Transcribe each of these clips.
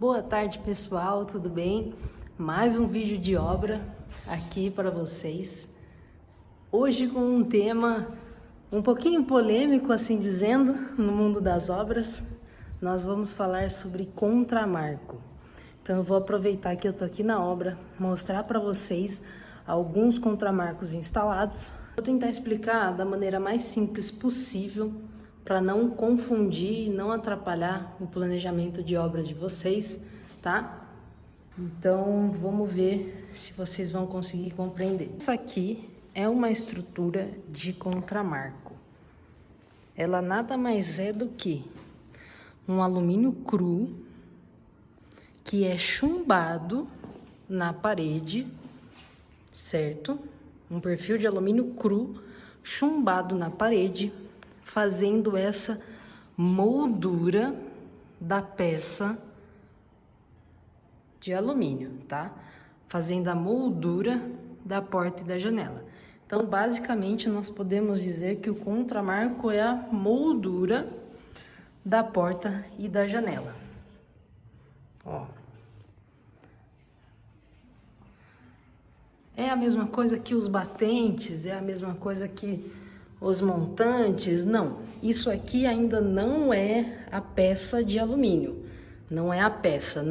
Boa tarde, pessoal, tudo bem? Mais um vídeo de obra aqui para vocês. Hoje com um tema um pouquinho polêmico, assim dizendo, no mundo das obras. Nós vamos falar sobre contramarco. Então eu vou aproveitar que eu tô aqui na obra, mostrar para vocês alguns contramarcos instalados. Vou tentar explicar da maneira mais simples possível para não confundir e não atrapalhar o planejamento de obra de vocês, tá? Então vamos ver se vocês vão conseguir compreender. Essa aqui é uma estrutura de contramarco. Ela nada mais é do que um alumínio cru que é chumbado na parede, certo? Um perfil de alumínio cru chumbado na parede, fazendo essa moldura da peça de alumínio, tá? Fazendo a moldura da porta e da janela. Então, basicamente, nós podemos dizer que o contramarco é a moldura da porta e da janela. Ó. É a mesma coisa que os batentes, é a mesma coisa que os montantes, não. Isso aqui ainda não é a peça de alumínio. Não é a peça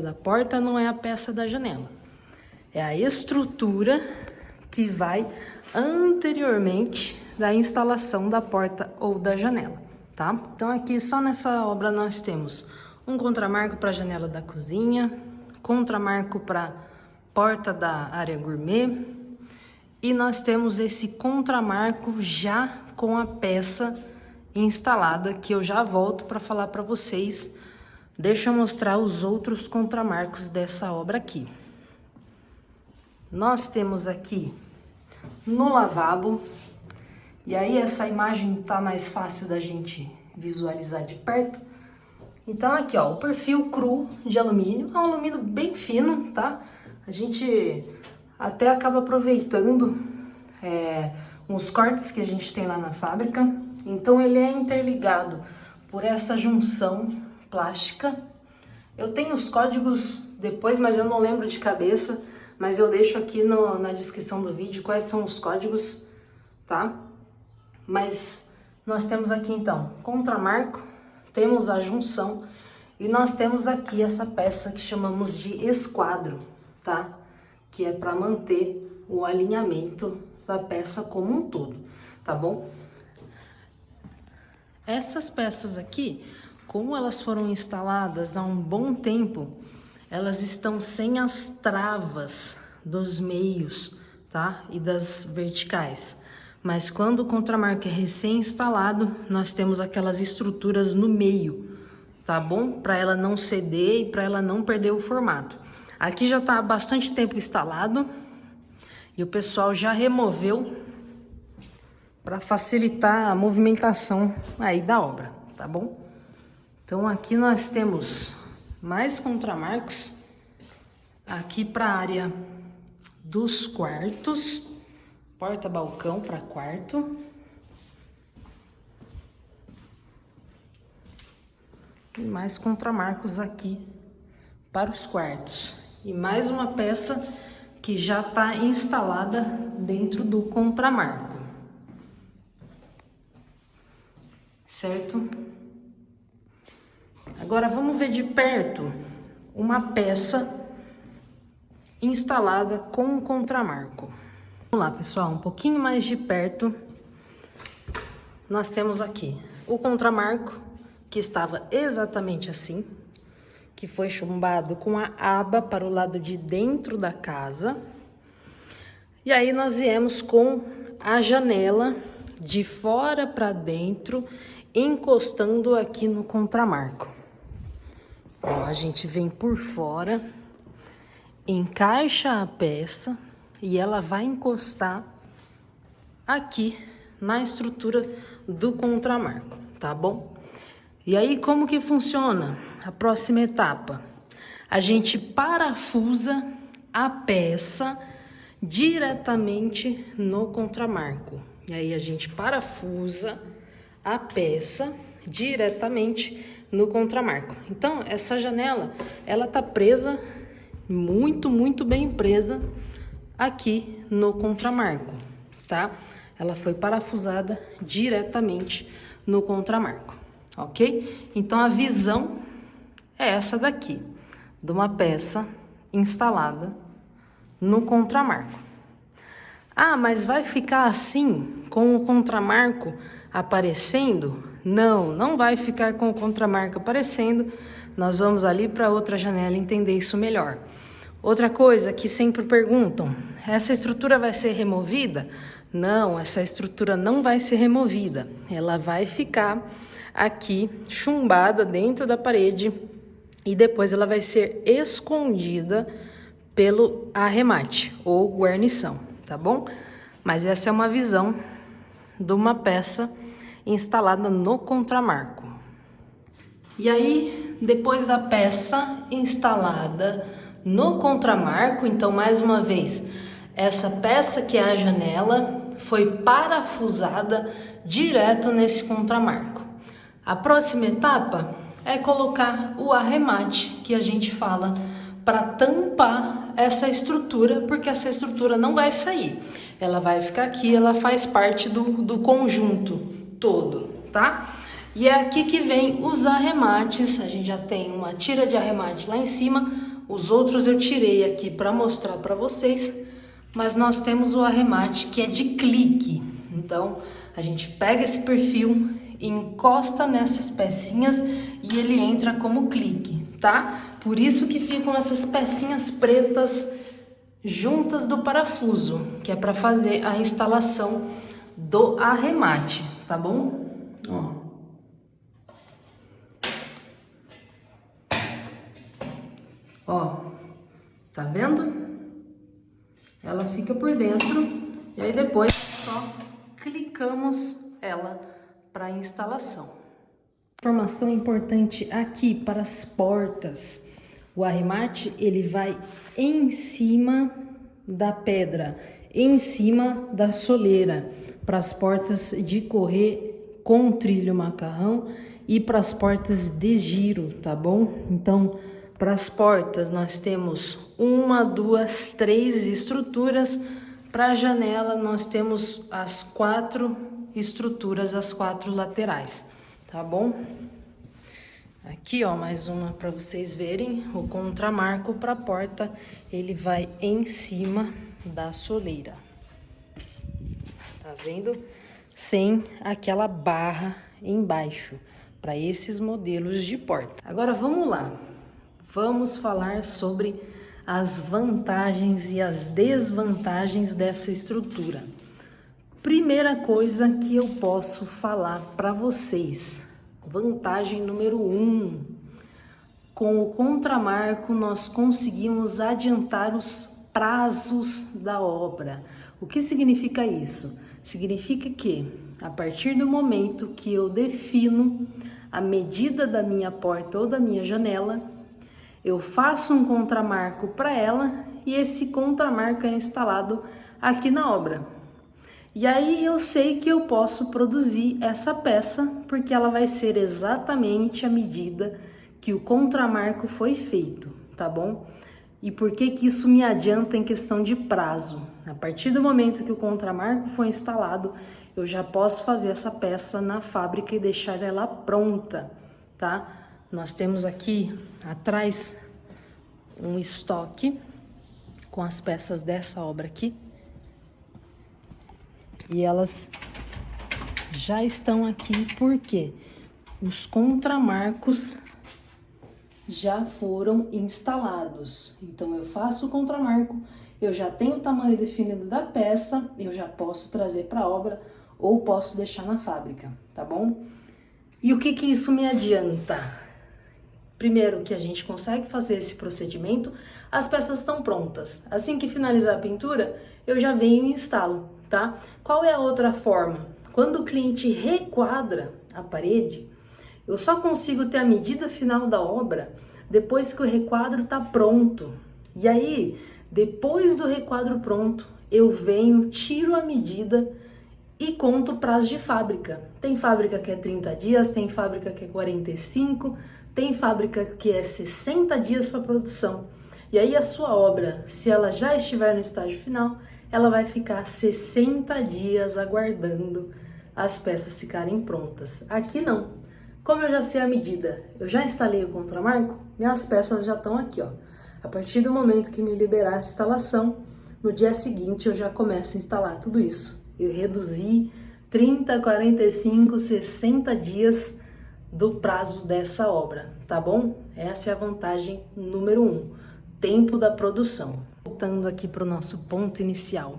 da porta, não é a peça da janela. É a estrutura que vai anteriormente da instalação da porta ou da janela, tá? Então aqui só nessa obra nós temos um contramarco para a janela da cozinha, contramarco para porta da área gourmet, e nós temos esse contramarco já com a peça instalada, que eu já volto para falar para vocês. Deixa eu mostrar os outros contramarcos dessa obra aqui. Nós temos aqui no lavabo, e aí essa imagem tá mais fácil da gente visualizar de perto. Então aqui, ó, o perfil cru de alumínio, é um alumínio bem fino, tá? A gente até acaba aproveitando uns cortes que a gente tem lá na fábrica. Então ele é interligado por essa junção plástica. Eu tenho os códigos depois, mas eu não lembro de cabeça, mas eu deixo aqui na descrição do vídeo quais são os códigos, tá? Mas nós temos aqui então contramarco, temos a junção e nós temos aqui essa peça que chamamos de esquadro, tá? Que é para manter o alinhamento da peça como um todo, tá bom? Essas peças aqui, como elas foram instaladas há um bom tempo, elas estão sem as travas dos meios, tá? E das verticais. Mas quando o contramarco é recém-instalado, nós temos aquelas estruturas no meio, tá bom? Para ela não ceder e para ela não perder o formato. Aqui já está há bastante tempo instalado e o pessoal já removeu para facilitar a movimentação aí da obra, tá bom? Então aqui nós temos mais contramarcos aqui para a área dos quartos, porta-balcão para quarto. E mais contramarcos aqui para os quartos. E mais uma peça que já está instalada dentro do contramarco. Certo? Agora vamos ver de perto uma peça instalada com contramarco. Vamos lá, pessoal, um pouquinho mais de perto. Nós temos aqui o contramarco, que estava exatamente assim, que foi chumbado com a aba para o lado de dentro da casa. E aí nós viemos com a janela de fora para dentro, encostando aqui no contramarco. Ó, a gente vem por fora, encaixa a peça e ela vai encostar aqui na estrutura do contramarco, tá bom? E aí, como que funciona? A próxima etapa, a gente parafusa a peça diretamente no contramarco. E aí a gente parafusa a peça diretamente no contramarco. Então, essa janela, ela tá presa, muito bem presa aqui no contramarco, tá? Ela foi parafusada diretamente no contramarco, ok? Então, a visão é essa daqui, de uma peça instalada no contramarco. Ah, mas vai ficar assim, com o contramarco aparecendo? Não, não vai ficar com o contramarco aparecendo. Nós vamos ali para outra janela entender isso melhor. Outra coisa que sempre perguntam, essa estrutura vai ser removida? Não, essa estrutura não vai ser removida. Ela vai ficar aqui chumbada dentro da parede e depois ela vai ser escondida pelo arremate ou guarnição, tá bom? Mas essa é uma visão de uma peça instalada no contramarco. E aí, depois da peça instalada no contramarco, então mais uma vez, essa peça que é a janela foi parafusada direto nesse contramarco. A próxima etapa é colocar o arremate que a gente fala para tampar essa estrutura, porque essa estrutura não vai sair. Ela vai ficar aqui, ela faz parte do conjunto todo, tá? E é aqui que vem os arremates. A gente já tem uma tira de arremate lá em cima. Os outros eu tirei aqui para mostrar para vocês. Mas nós temos o arremate que é de clique. Então, a gente pega esse perfil, encosta nessas pecinhas e ele entra como clique, tá? Por isso que ficam essas pecinhas pretas juntas do parafuso, que é para fazer a instalação do arremate, tá bom? Ó. Ó, tá vendo? Ela fica por dentro e aí depois só clicamos ela para instalação. Informação importante aqui para as portas. O arremate, ele vai em cima da pedra, em cima da soleira, para as portas de correr com trilho macarrão e para as portas de giro, tá bom? Então, para as portas nós temos 1, 2, 3 estruturas. Para a janela nós temos as 4 estruturas, as 4 laterais, tá bom? Aqui, ó, mais uma para vocês verem. O contramarco para a porta, ele vai em cima da soleira. Tá vendo? Sem aquela barra embaixo, para esses modelos de porta. Agora vamos lá. Vamos falar sobre as vantagens e as desvantagens dessa estrutura. Primeira coisa que eu posso falar para vocês. Vantagem número 1, com o contramarco nós conseguimos adiantar os prazos da obra. O que significa isso? Significa que a partir do momento que eu defino a medida da minha porta ou da minha janela, eu faço um contramarco para ela e esse contramarco é instalado aqui na obra. E aí eu sei que eu posso produzir essa peça porque ela vai ser exatamente a medida que o contramarco foi feito, tá bom? E por que que isso me adianta em questão de prazo? A partir do momento que o contramarco foi instalado, eu já posso fazer essa peça na fábrica e deixar ela pronta, tá? Nós temos aqui atrás um estoque com as peças dessa obra aqui. E elas já estão aqui porque os contramarcos já foram instalados. Então eu faço o contramarco, eu já tenho o tamanho definido da peça, eu já posso trazer para a obra ou posso deixar na fábrica, tá bom? E o que que isso me adianta? Primeiro, que a gente consegue fazer esse procedimento, as peças estão prontas. Assim que finalizar a pintura, eu já venho e instalo, tá? Qual é a outra forma? Quando o cliente requadra a parede, eu só consigo ter a medida final da obra depois que o requadro está pronto. E aí, depois do requadro pronto, eu venho, tiro a medida e conta o prazo de fábrica. Tem fábrica que é 30 dias, tem fábrica que é 45, tem fábrica que é 60 dias para produção. E aí a sua obra, se ela já estiver no estágio final, ela vai ficar 60 dias aguardando as peças ficarem prontas. Aqui não. Como eu já sei a medida, eu já instalei o contramarco, minhas peças já estão aqui, ó. A partir do momento que me liberar a instalação, no dia seguinte eu já começo a instalar tudo isso. Eu reduzi 30, 45, 60 dias do prazo dessa obra, tá bom? Essa é a vantagem número 1, tempo da produção. Voltando aqui para o nosso ponto inicial.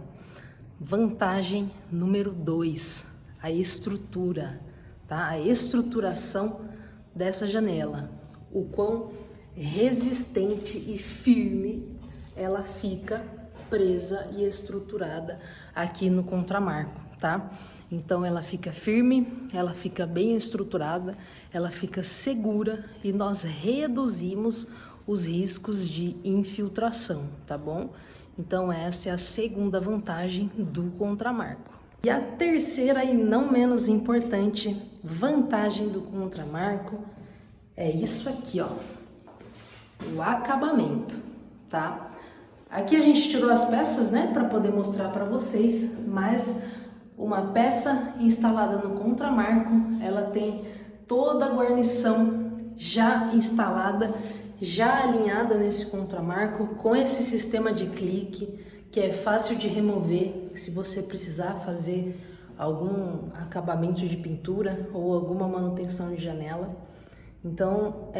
Vantagem número 2, a estrutura, tá? A estruturação dessa janela. O quão resistente e firme ela fica presa e estruturada aqui no contramarco, tá? Então ela fica firme, ela fica bem estruturada, ela fica segura e nós reduzimos os riscos de infiltração, tá bom? Então essa é a segunda vantagem do contramarco. E a terceira e não menos importante vantagem do contramarco é isso aqui, ó, o acabamento, tá? Aqui a gente tirou as peças, né, para poder mostrar para vocês, mas uma peça instalada no contramarco, ela tem toda a guarnição já instalada, já alinhada nesse contramarco, com esse sistema de clique, que é fácil de remover se você precisar fazer algum acabamento de pintura ou alguma manutenção de janela. Então,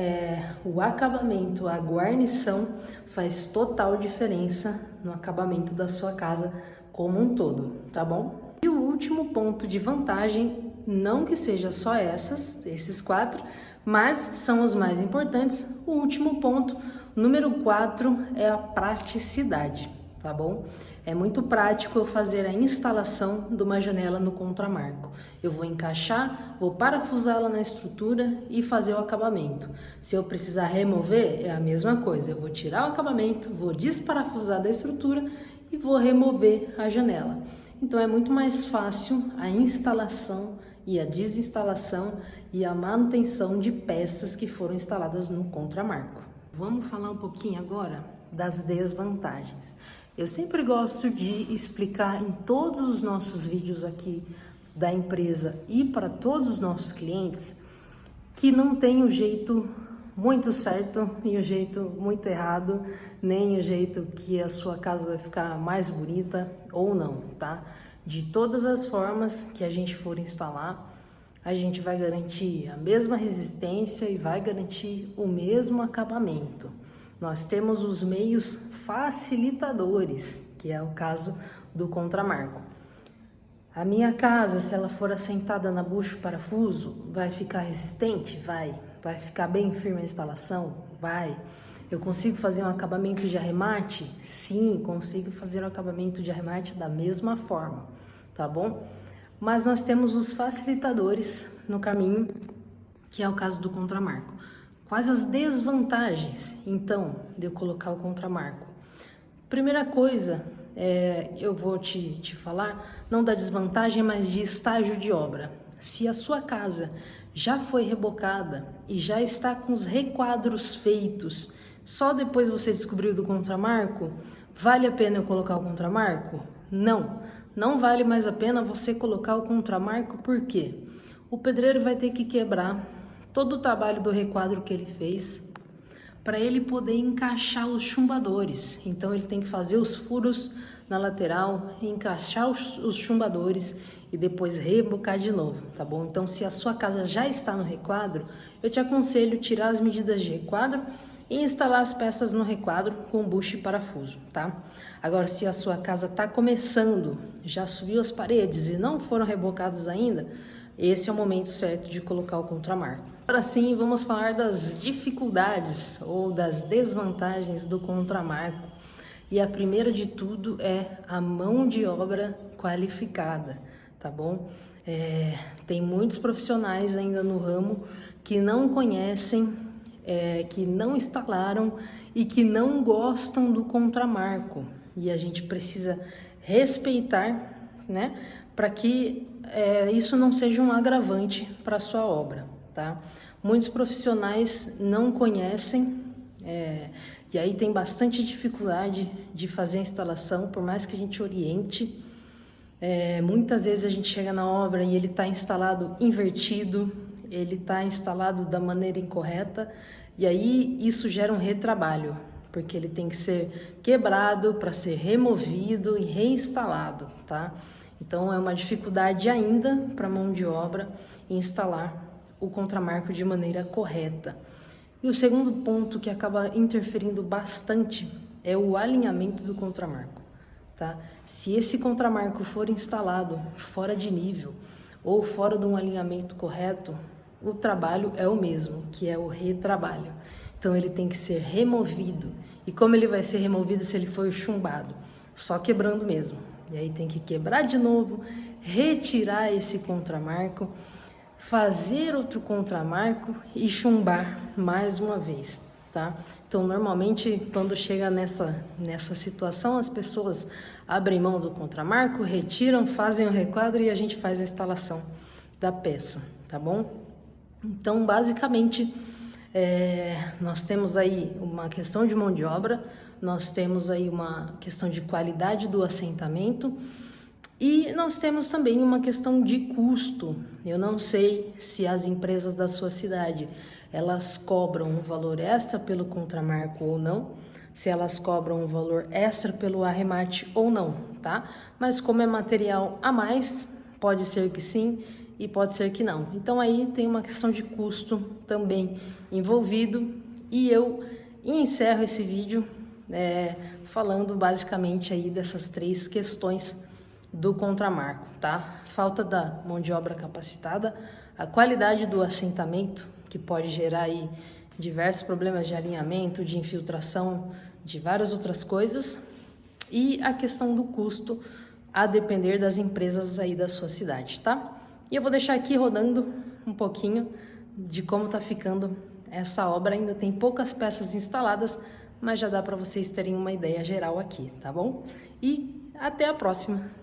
o acabamento, a guarnição faz total diferença no acabamento da sua casa como um todo, tá bom? E o último ponto de vantagem, não que seja só esses 4, mas são os mais importantes. O último ponto, número 4, é a praticidade, tá bom? É muito prático eu fazer a instalação de uma janela no contramarco. Eu vou encaixar, vou parafusá-la na estrutura e fazer o acabamento. Se eu precisar remover, é a mesma coisa. Eu vou tirar o acabamento, vou desparafusar da estrutura e vou remover a janela. Então é muito mais fácil a instalação e a desinstalação e a manutenção de peças que foram instaladas no contramarco. Vamos falar um pouquinho agora das desvantagens. Eu sempre gosto de explicar em todos os nossos vídeos aqui da empresa e para todos os nossos clientes que não tem o jeito muito certo e o jeito muito errado, nem o jeito que a sua casa vai ficar mais bonita ou não, tá? De todas as formas que a gente for instalar, a gente vai garantir a mesma resistência e vai garantir o mesmo acabamento. Nós temos os meios facilitadores, que é o caso do contramarco. A minha casa, se ela for assentada na bucha parafuso, vai ficar resistente? Vai. Vai ficar bem firme a instalação? Vai. Eu consigo fazer um acabamento de arremate? Sim, consigo fazer um acabamento de arremate da mesma forma, tá bom? Mas nós temos os facilitadores no caminho, que é o caso do contramarco. Quais as desvantagens, então, de eu colocar o contramarco? Primeira coisa, eu vou te falar, não da desvantagem, mas de estágio de obra. Se a sua casa já foi rebocada e já está com os requadros feitos, só depois você descobriu do contramarco, vale a pena eu colocar o contramarco? Não, não vale mais a pena você colocar o contramarco, por quê? O pedreiro vai ter que quebrar todo o trabalho do requadro que ele fez para ele poder encaixar os chumbadores. Então ele tem que fazer os furos na lateral, encaixar os chumbadores e depois rebocar de novo, tá bom? Então se a sua casa já está no requadro, eu te aconselho tirar as medidas de requadro e instalar as peças no requadro com bucha e parafuso, tá? Agora, se a sua casa está começando, já subiu as paredes e não foram rebocadas ainda, esse é o momento certo de colocar o contramarco. Agora sim, vamos falar das dificuldades ou das desvantagens do contramarco. E a primeira de tudo é a mão de obra qualificada, tá bom? Tem muitos profissionais ainda no ramo que não conhecem, que não instalaram e que não gostam do contramarco. E a gente precisa respeitar, né? para que isso não seja um agravante para a sua obra, tá? Muitos profissionais não conhecem, e aí tem bastante dificuldade de fazer a instalação, por mais que a gente oriente. Muitas vezes a gente chega na obra e ele está instalado invertido, ele está instalado da maneira incorreta, e aí isso gera um retrabalho, porque ele tem que ser quebrado para ser removido e reinstalado, tá? Então é uma dificuldade ainda para a mão de obra instalar o contramarco de maneira correta. E o segundo ponto que acaba interferindo bastante é o alinhamento do contramarco, tá? Se esse contramarco for instalado fora de nível ou fora de um alinhamento correto, o trabalho é o mesmo, que é o retrabalho. Então ele tem que ser removido. E como ele vai ser removido se ele for chumbado? Só quebrando mesmo. E aí tem que quebrar de novo, retirar esse contramarco, fazer outro contramarco e chumbar mais uma vez, tá? Então normalmente quando chega nessa situação, as pessoas abrem mão do contramarco, retiram, fazem o requadro e a gente faz a instalação da peça, tá bom? Então basicamente nós temos aí uma questão de mão de obra, nós temos aí uma questão de qualidade do assentamento e nós temos também uma questão de custo. Eu não sei se as empresas da sua cidade, elas cobram um valor extra pelo contramarco ou não, se elas cobram um valor extra pelo arremate ou não, tá? Mas como é material a mais, pode ser que sim e pode ser que não. Então aí tem uma questão de custo também envolvido e eu encerro esse vídeo falando basicamente aí dessas 3 questões do contramarco, tá? Falta da mão de obra capacitada, a qualidade do assentamento, que pode gerar aí diversos problemas de alinhamento, de infiltração, de várias outras coisas, e a questão do custo, a depender das empresas aí da sua cidade, tá? E eu vou deixar aqui rodando um pouquinho de como tá ficando essa obra. Ainda tem poucas peças instaladas, mas já dá para vocês terem uma ideia geral aqui, tá bom? E até a próxima!